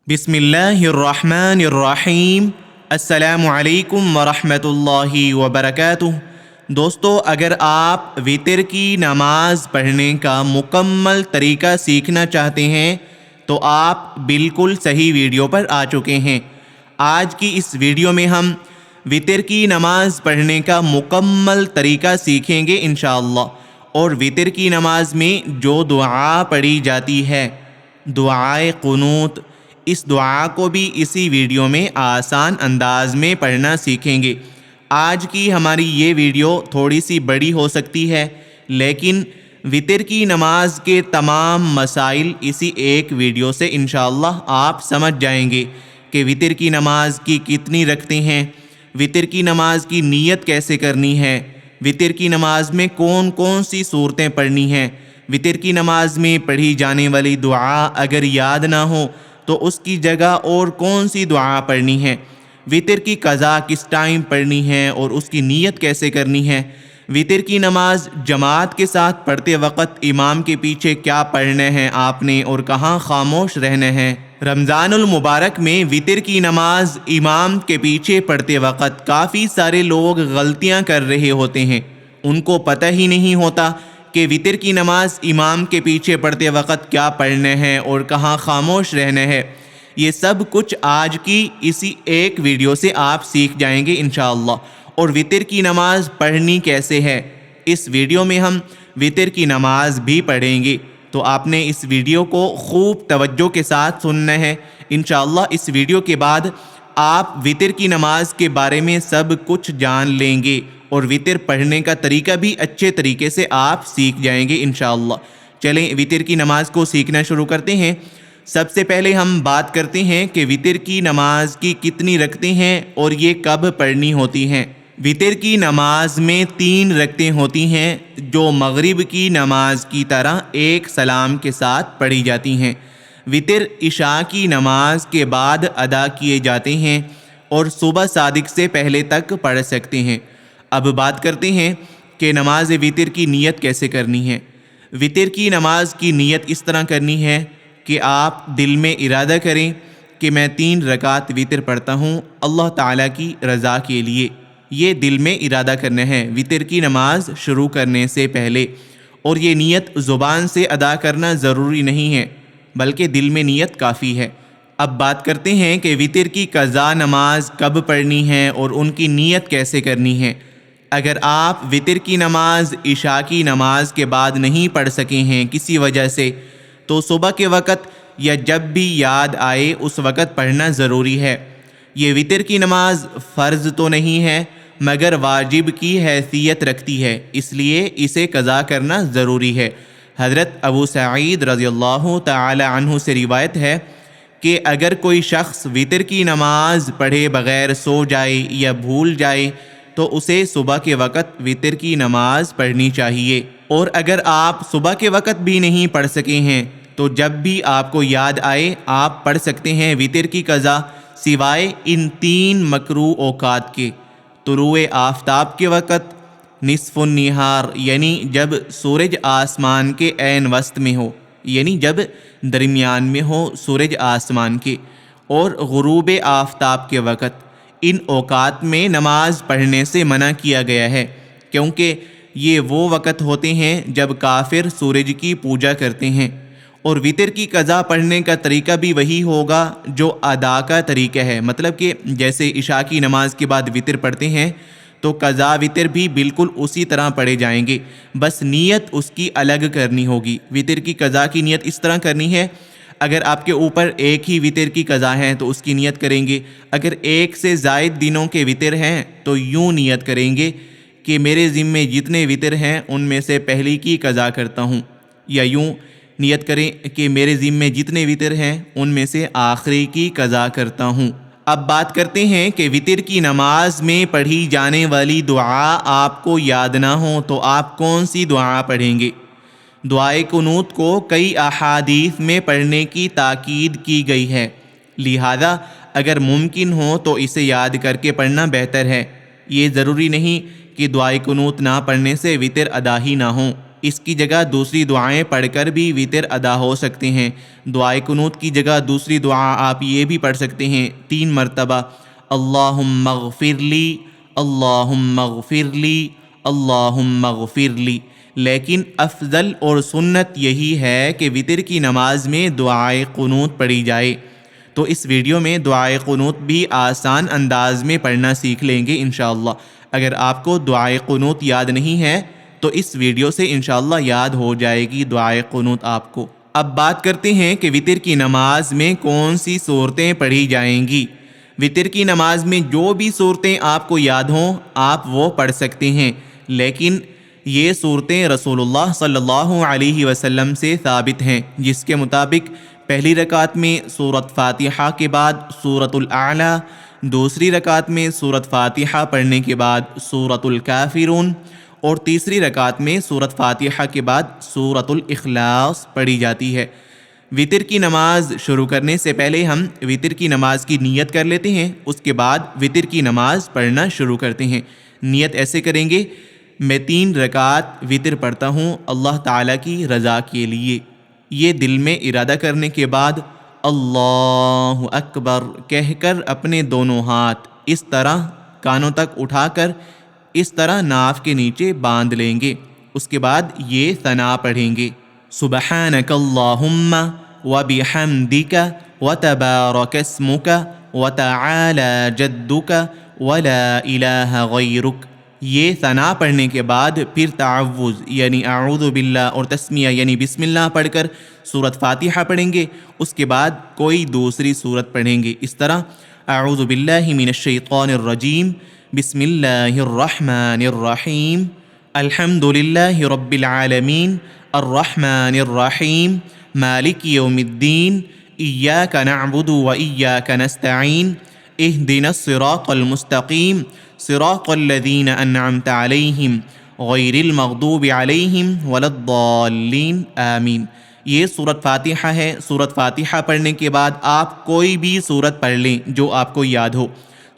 بسم اللہ الرحمن الرحیم۔ السلام علیکم ورحمۃ اللہ وبرکاتہ۔ دوستو، اگر آپ وتر کی نماز پڑھنے کا مکمل طریقہ سیکھنا چاہتے ہیں تو آپ بالکل صحیح ویڈیو پر آ چکے ہیں۔ آج کی اس ویڈیو میں ہم وتر کی نماز پڑھنے کا مکمل طریقہ سیکھیں گے انشاءاللہ، اور وتر کی نماز میں جو دعا پڑھی جاتی ہے، دعائے قنوت، اس دعا کو بھی اسی ویڈیو میں آسان انداز میں پڑھنا سیکھیں گے۔ آج کی ہماری یہ ویڈیو تھوڑی سی بڑی ہو سکتی ہے، لیکن وتر کی نماز کے تمام مسائل اسی ایک ویڈیو سے انشاءاللہ آپ سمجھ جائیں گے کہ وتر کی نماز کی کتنی رکعتیں ہیں، وتر کی نماز کی نیت کیسے کرنی ہے، وتر کی نماز میں کون کون سی صورتیں پڑھنی ہیں، وتر کی نماز میں پڑھی جانے والی دعا اگر یاد نہ ہو تو اس کی جگہ اور کون سی دعا پڑھنی ہے، وتر کی قضا کس ٹائم پڑھنی ہے اور اس کی نیت کیسے کرنی ہے، وتر کی نماز جماعت کے ساتھ پڑھتے وقت امام کے پیچھے کیا پڑھنا ہے آپ نے اور کہاں خاموش رہنا ہے۔ رمضان المبارک میں وتر کی نماز امام کے پیچھے پڑھتے وقت کافی سارے لوگ غلطیاں کر رہے ہوتے ہیں، ان کو پتہ ہی نہیں ہوتا کہ وتر کی نماز امام کے پیچھے پڑھتے وقت کیا پڑھنا ہے اور کہاں خاموش رہنا ہے۔ یہ سب کچھ آج کی اسی ایک ویڈیو سے آپ سیکھ جائیں گے انشاءاللہ۔ اور وتر کی نماز پڑھنی کیسے ہے، اس ویڈیو میں ہم وتر کی نماز بھی پڑھیں گے، تو آپ نے اس ویڈیو کو خوب توجہ کے ساتھ سننا ہے۔ انشاءاللہ اس ویڈیو کے بعد آپ وتر کی نماز کے بارے میں سب کچھ جان لیں گے اور وتر پڑھنے کا طریقہ بھی اچھے طریقے سے آپ سیکھ جائیں گے انشاءاللہ۔ چلیں وتر کی نماز کو سیکھنا شروع کرتے ہیں۔ سب سے پہلے ہم بات کرتے ہیں کہ وتر کی نماز کی کتنی رکعتیں ہیں اور یہ کب پڑھنی ہوتی ہیں۔ وتر کی نماز میں 3 رکعتیں ہوتی ہیں جو مغرب کی نماز کی طرح ایک سلام کے ساتھ پڑھی جاتی ہیں۔ وتر عشاء کی نماز کے بعد ادا کیے جاتے ہیں اور صبح صادق سے پہلے تک پڑھ سکتے ہیں۔ اب بات کرتے ہیں کہ نماز وتر کی نیت کیسے کرنی ہے۔ وتر کی نماز کی نیت اس طرح کرنی ہے کہ آپ دل میں ارادہ کریں کہ میں 3 رکعت وتر پڑھتا ہوں اللہ تعالیٰ کی رضا کے لیے۔ یہ دل میں ارادہ کرنا ہے وتر کی نماز شروع کرنے سے پہلے، اور یہ نیت زبان سے ادا کرنا ضروری نہیں ہے بلکہ دل میں نیت کافی ہے۔ اب بات کرتے ہیں کہ وتر کی قضا نماز کب پڑھنی ہے اور ان کی نیت کیسے کرنی ہے۔ اگر آپ وتر کی نماز عشاء کی نماز کے بعد نہیں پڑھ سکے ہیں کسی وجہ سے، تو صبح کے وقت یا جب بھی یاد آئے اس وقت پڑھنا ضروری ہے۔ یہ وتر کی نماز فرض تو نہیں ہے مگر واجب کی حیثیت رکھتی ہے، اس لیے اسے قضا کرنا ضروری ہے۔ حضرت ابو سعید رضی اللہ تعالی عنہ سے روایت ہے کہ اگر کوئی شخص وتر کی نماز پڑھے بغیر سو جائے یا بھول جائے تو اسے صبح کے وقت وتر کی نماز پڑھنی چاہیے، اور اگر آپ صبح کے وقت بھی نہیں پڑھ سکے ہیں تو جب بھی آپ کو یاد آئے آپ پڑھ سکتے ہیں وتر کی قضا، سوائے ان 3 مکروہ اوقات کے: طلوع آفتاب کے وقت، نصف النہار یعنی جب سورج آسمان کے عین وسط میں ہو، یعنی جب درمیان میں ہو سورج آسمان کے، اور غروب آفتاب کے وقت۔ ان اوقات میں نماز پڑھنے سے منع کیا گیا ہے کیونکہ یہ وہ وقت ہوتے ہیں جب کافر سورج کی پوجا کرتے ہیں، اور وتر کی قضا پڑھنے کا طریقہ بھی وہی ہوگا جو ادا کا طریقہ ہے، مطلب کہ جیسے عشاء کی نماز کے بعد وتر پڑھتے ہیں تو قضا وتر بھی بالکل اسی طرح پڑھے جائیں گے، بس نیت اس کی الگ کرنی ہوگی۔ وتر کی قضا کی نیت اس طرح کرنی ہے، اگر آپ کے اوپر ایک ہی وتر کی قضا ہے تو اس کی نیت کریں گے، اگر ایک سے زائد دنوں کے وتر ہیں تو یوں نیت کریں گے کہ میرے ذمے جتنے وتر ہیں ان میں سے پہلی کی قضا کرتا ہوں، یا یوں نیت کریں کہ میرے ذمے جتنے وتر ہیں ان میں سے آخری کی قضا کرتا ہوں۔ اب بات کرتے ہیں کہ وتر کی نماز میں پڑھی جانے والی دعا آپ کو یاد نہ ہو تو آپ کون سی دعا پڑھیں گے۔ دعائے قنوت کو کئی احادیث میں پڑھنے کی تاکید کی گئی ہے، لہذا اگر ممکن ہو تو اسے یاد کر کے پڑھنا بہتر ہے۔ یہ ضروری نہیں کہ دعائے قنوت نہ پڑھنے سے وتر ادا ہی نہ ہو، اس کی جگہ دوسری دعائیں پڑھ کر بھی وطر ادا ہو سکتے ہیں۔ دعائے قنوت کی جگہ دوسری دعا آپ یہ بھی پڑھ سکتے ہیں 3 مرتبہ، اللہم اغفر لی، اللہم اغفر لی، اللہم اغفر لی۔ لیکن افضل اور سنت یہی ہے کہ وطر کی نماز میں دعائے قنوت پڑھی جائے۔ تو اس ویڈیو میں دعائے قنوت بھی آسان انداز میں پڑھنا سیکھ لیں گے انشاءاللہ۔ اگر آپ کو دعائے قنوت یاد نہیں ہے تو اس ویڈیو سے انشاءاللہ یاد ہو جائے گی دعائے قنوت آپ کو۔ اب بات کرتے ہیں کہ وطر کی نماز میں کون سی صورتیں پڑھی جائیں گی۔ وطر کی نماز میں جو بھی صورتیں آپ کو یاد ہوں آپ وہ پڑھ سکتے ہیں، لیکن یہ صورتیں رسول اللہ صلی اللہ علیہ وسلم سے ثابت ہیں، جس کے مطابق پہلی رکعت میں سورۃ فاتحہ کے بعد سورۃ الاعلیٰ، دوسری رکعت میں سورۃ فاتحہ پڑھنے کے بعد سورۃ الکافرون، اور تیسری رکعت میں سورۃ فاتحہ کے بعد سورۃ الاخلاص پڑھی جاتی ہے۔ وطر کی نماز شروع کرنے سے پہلے ہم وطر کی نماز کی نیت کر لیتے ہیں، اس کے بعد وطر کی نماز پڑھنا شروع کرتے ہیں۔ نیت ایسے کریں گے، میں 3 رکعت وطر پڑھتا ہوں اللہ تعالیٰ کی رضا کے لیے۔ یہ دل میں ارادہ کرنے کے بعد اللہ اکبر کہہ کر اپنے دونوں ہاتھ اس طرح کانوں تک اٹھا کر اس طرح ناف کے نیچے باندھ لیں گے۔ اس کے بعد یہ ثنا پڑھیں گے، سبحانک اللہم وبحمدک وتبارک اسمک وتعالی جدک ولا الہ غیرک۔ یہ ثنا پڑھنے کے بعد پھر تعوذ یعنی اعوذ باللہ اور تسمیہ یعنی بسم اللہ پڑھ کر سورۃ فاتحہ پڑھیں گے۔ اس کے بعد کوئی دوسری سورت پڑھیں گے، اس طرح اعوذ باللہ من الشیطان الرجیم، بسم اللہ الرحمن الرحیم، الحمد للہ رب العالمین، الرحمن الرحیم، مالک یوم الدین، ایاک نعبد و ایاک نستعین، اہدنا الصراط المستقیم، صراط الذین انعمت علیہم غیر المغضوب علیہم ولا الضالین، آمین۔ یہ سورۃ فاتحہ ہے۔ سورۃ فاتحہ پڑھنے کے بعد آپ کوئی بھی سورت پڑھ لیں جو آپ کو یاد ہو۔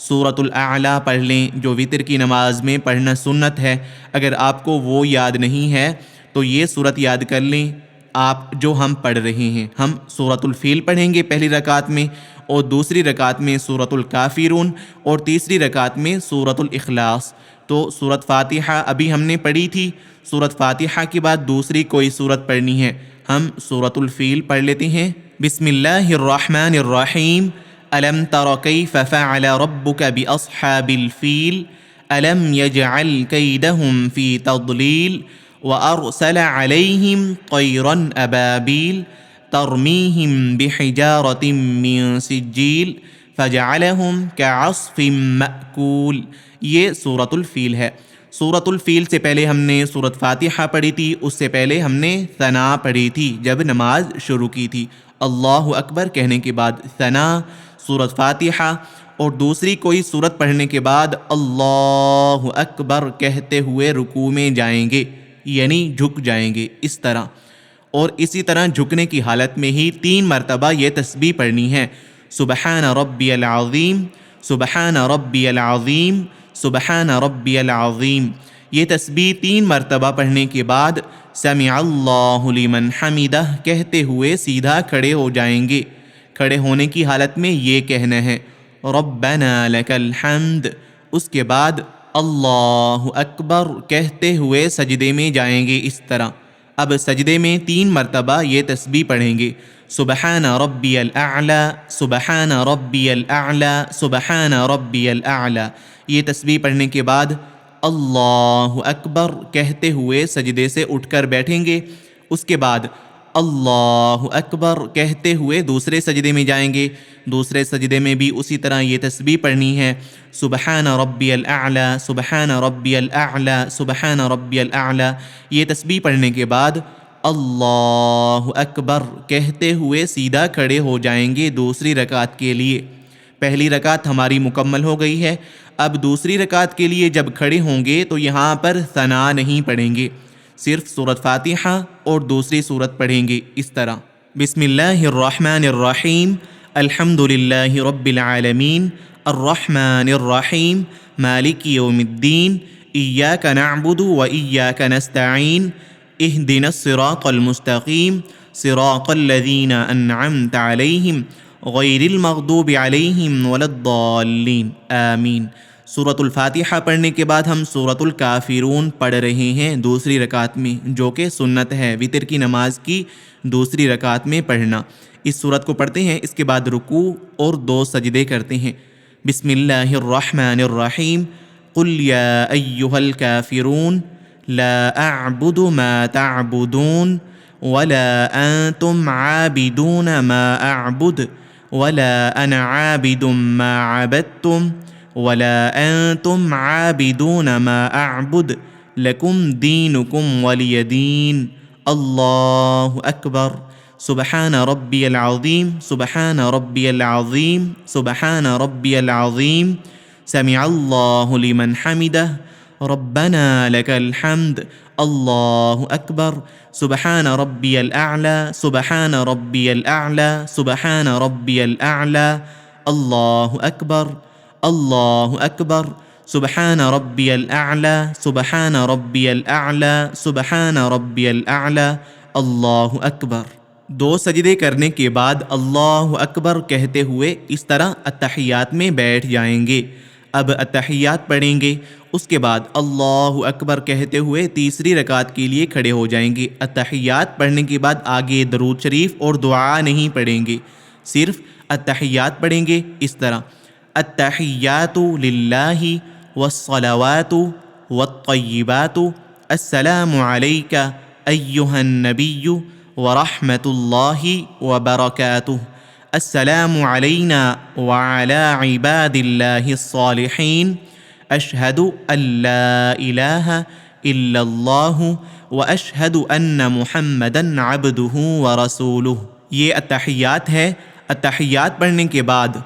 سورۃ الاعلیٰ پڑھ لیں جو وطر کی نماز میں پڑھنا سنت ہے۔ اگر آپ کو وہ یاد نہیں ہے تو یہ سورت یاد کر لیں آپ جو ہم پڑھ رہے ہیں۔ ہم سورۃ الفیل پڑھیں گے پہلی رکعت میں، اور دوسری رکعت میں سورۃ الکافرون، اور تیسری رکعت میں سورۃ الاخلاص۔ تو سورۃ فاتحہ ابھی ہم نے پڑھی تھی، سورۃ فاتحہ کے بعد دوسری کوئی سورت پڑھنی ہے۔ ہم سورۃ الفیل پڑھ لیتے ہیں، بسم اللہ الرحمن الرحیم، الم تر کیف فعل ربک باصحاب الفیل، الم یجعل کیدہم فی تضلیل، وارسل علیہم طیرا ابابیل، ترمیہم بحجارۃ من سجیل، فجعلہم کعصف مأکول۔ یہ سورۃ الفیل ہے۔ سورۃ الفیل سے پہلے ہم نے سورۃ فاتحہ پڑھی تھی، اس سے پہلے ہم نے ثنا پڑھی تھی جب نماز شروع کی تھی۔ اللہ اکبر کہنے کے بعد ثنا، سورۃ فاتحہ، اور دوسری کوئی سورت پڑھنے کے بعد اللہ اکبر کہتے ہوئے رکوع میں جائیں گے، یعنی جھک جائیں گے اس طرح۔ اور اسی طرح جھکنے کی حالت میں ہی 3 مرتبہ یہ تسبیح پڑھنی ہے، سبحان ربی العظیم، سبحان ربی العظیم، سبحان ربی العظیم۔ یہ تسبیح 3 مرتبہ پڑھنے کے بعد سمع اللہ لمن حمدہ کہتے ہوئے سیدھا کھڑے ہو جائیں گے۔ کھڑے ہونے کی حالت میں یہ کہنا ہے ربنا لک الحمد۔ اس کے بعد اللہ اکبر کہتے ہوئے سجدے میں جائیں گے اس طرح۔ اب سجدے میں 3 مرتبہ یہ تسبیح پڑھیں گے، سبحان ربی الاعلی، سبحان ربی الاعلی، سبحان ربی الاعلی۔ یہ تسبیح پڑھنے کے بعد اللہ اکبر کہتے ہوئے سجدے سے اٹھ کر بیٹھیں گے۔ اس کے بعد اللہ اکبر کہتے ہوئے دوسرے سجدے میں جائیں گے۔ دوسرے سجدے میں بھی اسی طرح یہ تسبیح پڑھنی ہے، سبحان ربی الاعلی، سبحان ربی الاعلی، سبحان ربی الاعلی۔ یہ تسبیح پڑھنے کے بعد اللہ اکبر کہتے ہوئے سیدھا کھڑے ہو جائیں گے دوسری رکعت کے لیے۔ پہلی رکعت ہماری مکمل ہو گئی ہے۔ اب دوسری رکعت کے لیے جب کھڑے ہوں گے تو یہاں پر ثنا نہیں پڑھیں گے، صرف سورۃ فاتحہ اور دوسری سورت پڑھیں گے اس طرح، بسم اللہ الرحمن الرحیم، الحمد للہ رب العالمین، الرحمن الرحیم، مالک یوم الدین، ایاک نعبد و ایاک نستعین، اهدنا الصراط المستقیم صراط الذین انعمت علیہم غیر المغضوب علیہم ولا الضالین آمین۔ سورۃ الفاتحہ پڑھنے کے بعد ہم سورۃ الکافرون پڑھ رہے ہیں دوسری رکعت میں، جو کہ سنت ہے وتر کی نماز کی دوسری رکعت میں پڑھنا۔ اس سورت کو پڑھتے ہیں، اس کے بعد رکوع اور 2 سجدے کرتے ہیں۔ بسم اللہ الرحمن الرحیم قل یا ایہا الکافرون لا اعبد ما تعبدون ولا انتم عابدون ما اعبد ولا انا عابد ما عبدتم ولا انتم عابدون ما اعبد لکم دینکم ولی دین۔ اللہ اکبر۔ سبحان ربی العظیم سبحان ربی العظیم سبحان ربی العظیم سمع اللہ لمن حمدہ ربنا لک الحمد۔ اللہ اکبر۔ سبحان ربی الاعلی سبحان ربی الاعلی سبحان ربی الاعلی۔ اللہ اکبر اللہ اکبر۔ سبحان ربی الاعلی سبحان ربی الاعلی سبحان ربی الاعلی۔ اللہ اکبر۔ 2 سجدے کرنے کے بعد اللہ اکبر کہتے ہوئے اس طرح اتحیات میں بیٹھ جائیں گے۔ اب اتحیات پڑھیں گے، اس کے بعد اللہ اکبر کہتے ہوئے تیسری رکعت کے لیے کھڑے ہو جائیں گے۔ اتحیات پڑھنے کے بعد آگے درود شریف اور دعا نہیں پڑھیں گے، صرف اتحیات پڑھیں گے اس طرح: التحیات للہ والصلوات والطیبات السلام علیک ایہا النبی ورحمۃ اللہ وبرکاتہ السلام علینا وعلی عباد اللہ الصالحین اشہد ان لا الہ الا اللہ واشہد ان محمدا عبدہ ورسولہ۔ یہ اتحیات ہے۔ اتحیات پڑھنے کے بعد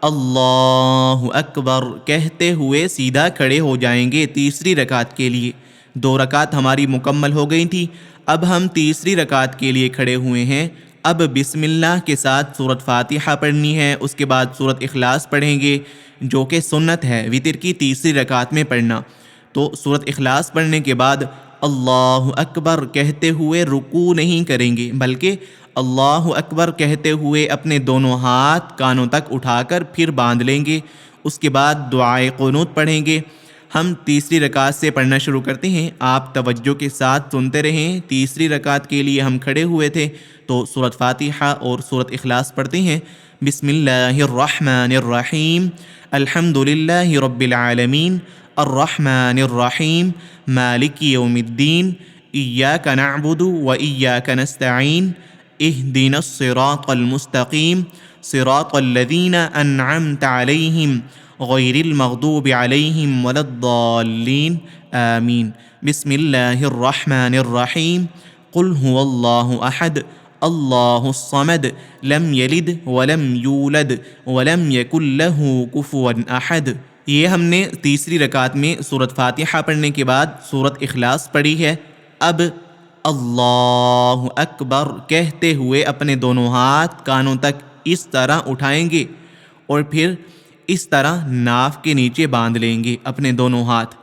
اللہ اکبر کہتے ہوئے سیدھا کھڑے ہو جائیں گے تیسری رکعت کے لیے۔ 2 رکعت ہماری مکمل ہو گئی تھی، اب ہم تیسری رکعت کے لیے کھڑے ہوئے ہیں۔ اب بسم اللہ کے ساتھ سورۃ فاتحہ پڑھنی ہے، اس کے بعد سورۃ اخلاص پڑھیں گے، جو کہ سنت ہے وتر کی تیسری رکعت میں پڑھنا۔ تو سورۃ اخلاص پڑھنے کے بعد اللہ اکبر کہتے ہوئے رکوع نہیں کریں گے، بلکہ اللہ اکبر کہتے ہوئے اپنے دونوں ہاتھ کانوں تک اٹھا کر پھر باندھ لیں گے۔ اس کے بعد دعائے قنوت پڑھیں گے۔ ہم تیسری رکعت سے پڑھنا شروع کرتے ہیں، آپ توجہ کے ساتھ سنتے رہیں۔ تیسری رکعت کے لیے ہم کھڑے ہوئے تھے، تو سورۃ فاتحہ اور سورۃ اخلاص پڑھتے ہیں۔ بسم اللہ الرحمن الرحیم الحمد للہ رب العالمین الرحمن الرحیم مالک یوم الدین ایاک نعبد و ایاک نستعین اہدنا الصراط المستقیم صراط الذین انعمت علیہم غیر المغضوب علیہم ولا الضالین آمین۔ بسم اللہ الرحمن الرحیم قل هو اللہ احد اللہ الصمد لم یلد ولم یولد ولم یکن لہ کفوا احد۔ یہ ہم نے تیسری رکعت میں سورۃ فاتحہ پڑھنے کے بعد سورۃ اخلاص پڑھی ہے۔ اب اللہ اکبر کہتے ہوئے اپنے دونوں ہاتھ کانوں تک اس طرح اٹھائیں گے اور پھر اس طرح ناف کے نیچے باندھ لیں گے اپنے دونوں ہاتھ۔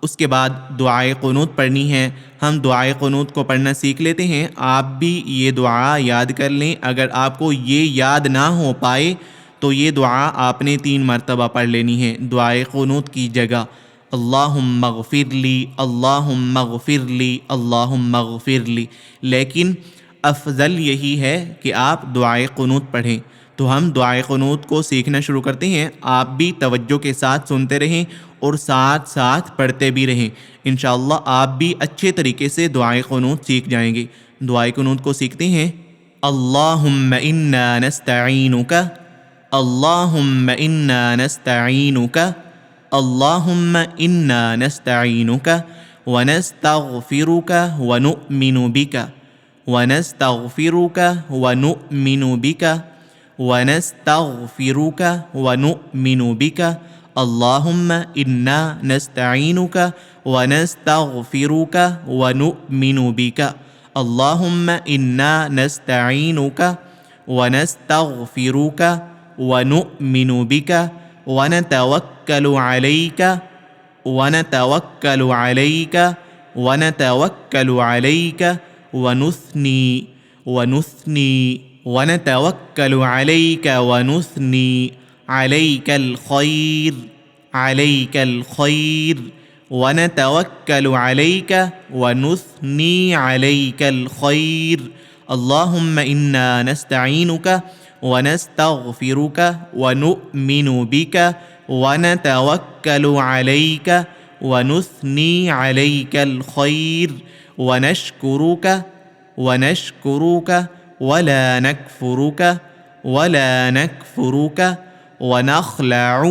اس کے بعد دعائے قنوت پڑھنی ہے۔ ہم دعائے قنوت کو پڑھنا سیکھ لیتے ہیں، آپ بھی یہ دعا یاد کر لیں۔ اگر آپ کو یہ یاد نہ ہو پائے تو یہ دعا آپ نے 3 مرتبہ پڑھ لینی ہے دعائے قنوت کی جگہ: اللہم اغفر لی اللہم اغفر لی اللہم اغفر لی۔ لیکن افضل یہی ہے کہ آپ دعائے قنوت پڑھیں۔ تو ہم دعائے قنوت کو سیکھنا شروع کرتے ہیں، آپ بھی توجہ کے ساتھ سنتے رہیں اور ساتھ ساتھ پڑھتے بھی رہیں۔ انشاءاللہ آپ بھی اچھے طریقے سے دعائے قنوت سیکھ جائیں گے۔ دعائے قنوت کو سیکھتے ہیں: اللہم انا نستعینک اللہم انا نستعینک اللہم انا نستعینک ونستغفرک ونؤمن بک ونستغفرک ونؤمن بک ونستغفرک ونؤمن بک اللہم انا نستعینک ونستغفرک ونؤمن بک اللہم انا نستعینک ونستغفرک ونؤمن بک ونتوکل علیک ونتوكل عليك ونثني ونتوكل عليك ونثني عليك الخير ونتوكل عليك ونثني عليك الخير. اللهم إنا نستعينك ونستغفرك ونؤمن بك ونتوكل عليك ونثني عليك الخير ونشكرك ولا نكفرك ونخلع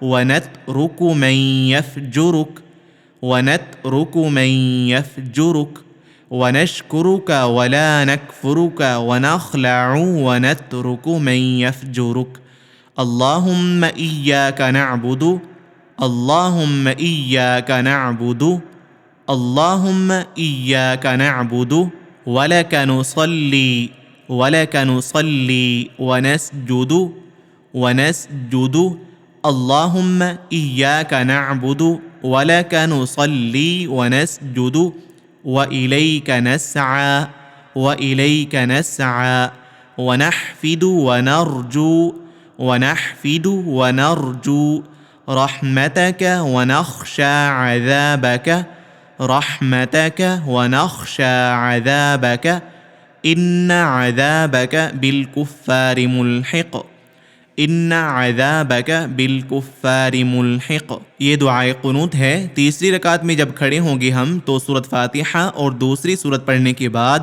ونترك من يفجرك ونشكرك ولا نكفرك ونخلع ونترك من يفجرك. اللهم إياك نعبد ولك نصلي ونسجد. اللهم إياك نعبد ولك نصلي ونسجد وإليك نسعى ونحفد ونرجو رحمتك ونخشى عذابك إن عذابك بالكفار ملحق. یہ دعائے قنوت ہے. تیسری رکعت میں جب کھڑے ہوں گے ہم تو سورۃ فاتحہ اور دوسری سورت پڑھنے کے بعد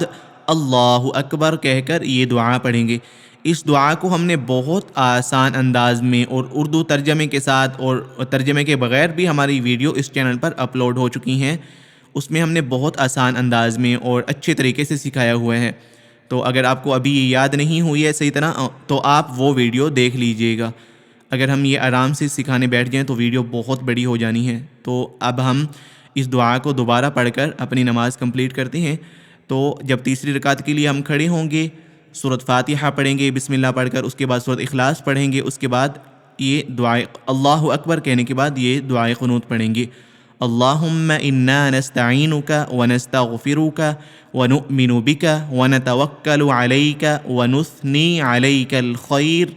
اللہ اکبر کہہ کر یہ دعا پڑھیں گے. اس دعا کو ہم نے بہت آسان انداز میں اور اردو ترجمے کے ساتھ اور ترجمے کے بغیر بھی ہماری ویڈیو اس چینل پر اپلوڈ ہو چکی ہیں. اس میں ہم نے بہت آسان انداز میں اور اچھے طریقے سے سکھایا ہوا ہے. تو اگر آپ کو ابھی یہ یاد نہیں ہوئی ہے صحیح طرح تو آپ وہ ویڈیو دیکھ لیجئے گا. اگر ہم یہ آرام سے سکھانے بیٹھ جائیں تو ویڈیو بہت بڑی ہو جانی ہے. تو اب ہم اس دعا کو دوبارہ پڑھ کر اپنی نماز کمپلیٹ کرتے ہیں. تو جب تیسری رکعت کے لیے ہم کھڑے ہوں گے سورۃ فاتحہ پڑھیں گے بسم اللہ پڑھ کر, اس کے بعد سورۃ اخلاص پڑھیں گے, اس کے بعد یہ دعائے اللہ اکبر کہنے کے بعد یہ دعائے قنوت پڑھیں گے. اللہم انا نستعینک ونستغفرک ونؤمن بک ونتوکل علیک ونثنی علیک الخیر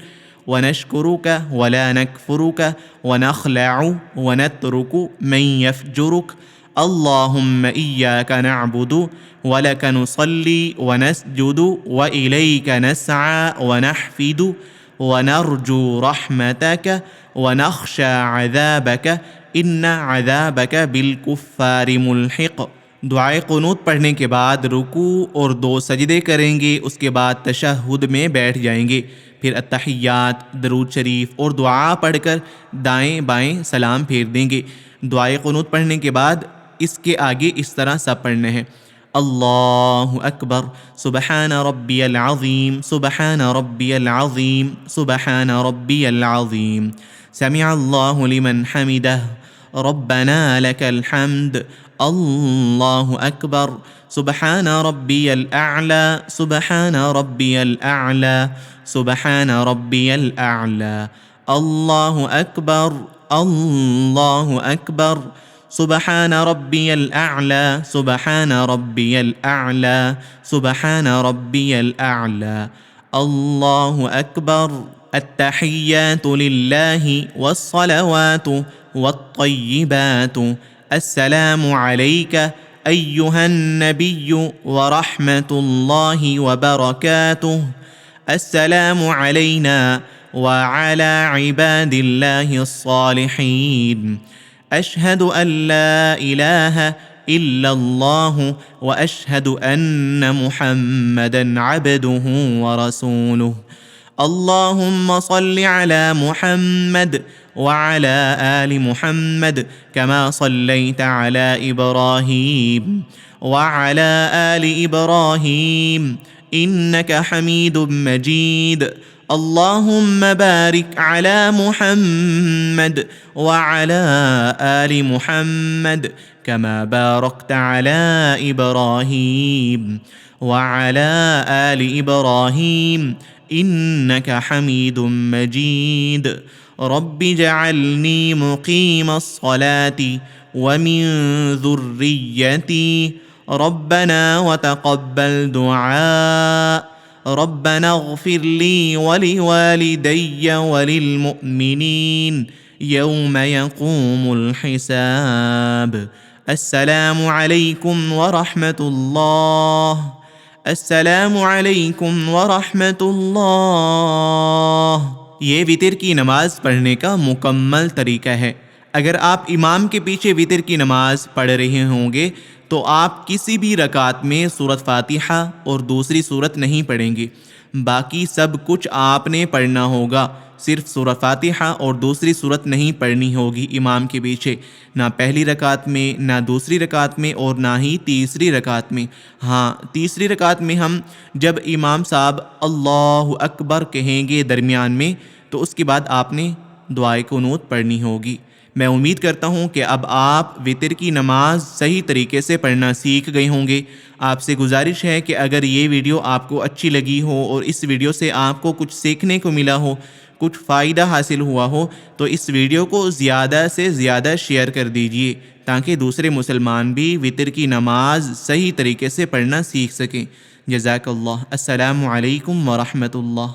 ونشکرک ولا نکفرک ونخلع ونترک من یفجرک. اللہم ایاک نعبد ولک نصلی ونسجد وإلیک نسعى ونحفد ونرجو رحمتک ونخشى عذابک ان عذابک بالکفار ملحق. دعائے قنوت پڑھنے کے بعد رکوع اور 2 سجدے کریں گے, اس کے بعد تشہد میں بیٹھ جائیں گے, پھر التحیات, درود شریف اور دعا پڑھ کر دائیں بائیں سلام پھیر دیں گے. دعائے قنوت پڑھنے کے بعد اس کے آگے اس طرح سب پڑھنے ہیں. اللہ اکبر سبحان ربی العظیم سبحان ربی العظیم سبحان ربی العظیم سمع اللہ لمن حمدہ ربنا لك الحمد. اللہ اکبر سبحان ربی الاعلی سبحان ربی الاعلی سبحان ربی الاعلی. اللہ اکبر سبحان ربی الاعلی سبحان ربی الاعلی سبحان ربی الاعلی. اللہ اکبر. التحیات للہ والصلوات والطیبات. السلام علیک ایہا النبی ورحمۃ اللہ وبرکاتہ. السلام علینا وعلی عباد اللہ الصالحین. اشہد ان لا الہ الا اللہ واشہد ان محمدا عبدہ ورسولہ. اللہم صل علی محمد وعلى آل محمد كما صليت على إبراهيم وعلى آل إبراهيم إنك حميد مجيد. اللهم بارك على محمد وعلى آل محمد كما باركت على إبراهيم وعلى آل إبراهيم إنك حميد مجيد رب اجعلني مقيم الصلاة ومن ذريتي ربنا وتقبل دعاء ربنا اغفر لي ولوالدي وللمؤمنين يوم يقوم الحساب السلام عليكم ورحمة الله السلام علیکم ورحمۃ اللہ۔ یہ وتر کی نماز پڑھنے کا مکمل طریقہ ہے۔ اگر آپ امام کے پیچھے وتر کی نماز پڑھ رہے ہوں گے تو آپ کسی بھی رکعت میں سورۃ فاتحہ اور دوسری سورت نہیں پڑھیں گے، باقی سب کچھ آپ نے پڑھنا ہوگا، صرف سورۃ فاتحہ اور دوسری سورت نہیں پڑھنی ہوگی امام کے پیچھے، نہ پہلی رکعت میں، نہ دوسری رکعت میں، اور نہ ہی تیسری رکعت میں۔ ہاں، تیسری رکعت میں ہم جب امام صاحب اللہ اکبر کہیں گے درمیان میں تو اس کے بعد آپ نے دعائے قنوت پڑھنی ہوگی۔ میں امید کرتا ہوں کہ اب آپ وتر کی نماز صحیح طریقے سے پڑھنا سیکھ گئے ہوں گے۔ آپ سے گزارش ہے کہ اگر یہ ویڈیو آپ کو اچھی لگی ہو اور اس ویڈیو سے آپ کو کچھ سیکھنے کو ملا ہو، کچھ فائدہ حاصل ہوا ہو، تو اس ویڈیو کو زیادہ سے زیادہ شیئر کر دیجئے تاکہ دوسرے مسلمان بھی وتر کی نماز صحیح طریقے سے پڑھنا سیکھ سکیں۔ جزاک اللہ۔ السلام علیکم ورحمۃ اللہ۔